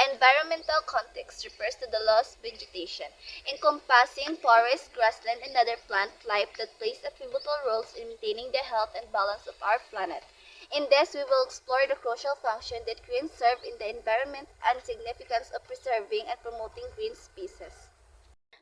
The environmental context refers to the lost vegetation, encompassing forest, grassland, and other plant life that plays a pivotal role in maintaining the health and balance of our planet. In this, we will explore the crucial function that greens serve in the environment and significance of preserving and promoting green species.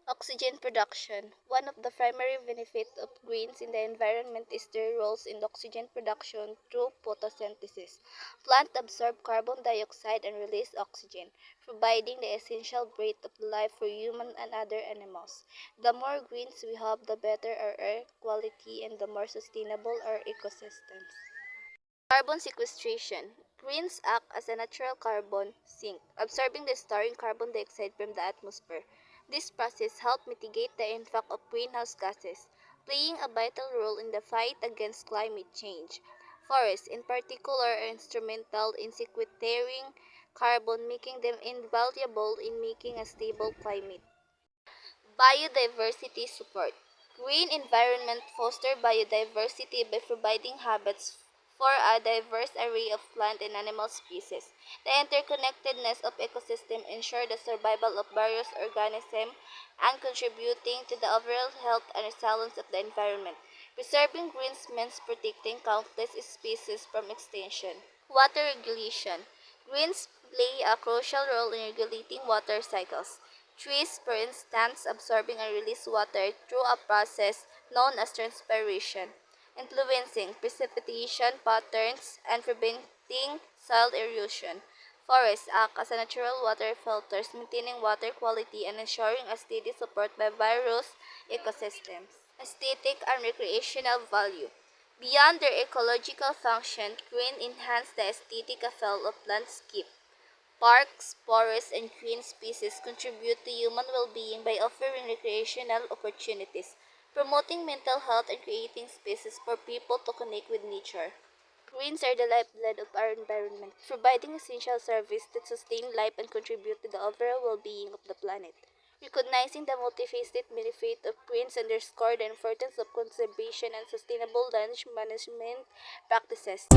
Oxygen production. One of the primary benefits of greens in the environment is their roles in oxygen production through photosynthesis. Plants absorb carbon dioxide and release oxygen, providing the essential breath of life for humans and other animals. The more greens we have, the better our air quality and the more sustainable our ecosystems. Carbon sequestration. Greens act as a natural carbon sink, absorbing and storing carbon dioxide from the atmosphere. This process helps mitigate the impact of greenhouse gases, playing a vital role in the fight against climate change. Forests, in particular, are instrumental in sequestering carbon, making them invaluable in making a stable climate. Biodiversity support. Green environment foster biodiversity by providing habitats for a diverse array of plant and animal species. The interconnectedness of ecosystem ensure the survival of various organisms and contributing to the overall health and resilience of the environment. Preserving greens means protecting countless species from extinction. Water regulation. Greens play a crucial role in regulating water cycles. Trees, for instance, absorbing and release water through a process known as transpiration, influencing precipitation patterns and preventing soil erosion. Forests act as a natural water filters, maintaining water quality and ensuring a steady support by various ecosystems. Aesthetic and recreational value. Beyond their ecological function, green enhance the aesthetic appeal of landscape. Parks, forests, and green species contribute to human well-being by offering recreational opportunities, promoting mental health, and creating spaces for people to connect with nature. Greens are the lifeblood of our environment, providing essential services that sustain life and contribute to the overall well-being of the planet. Recognizing the multifaceted benefit of greens underscore the importance of conservation and sustainable land management practices.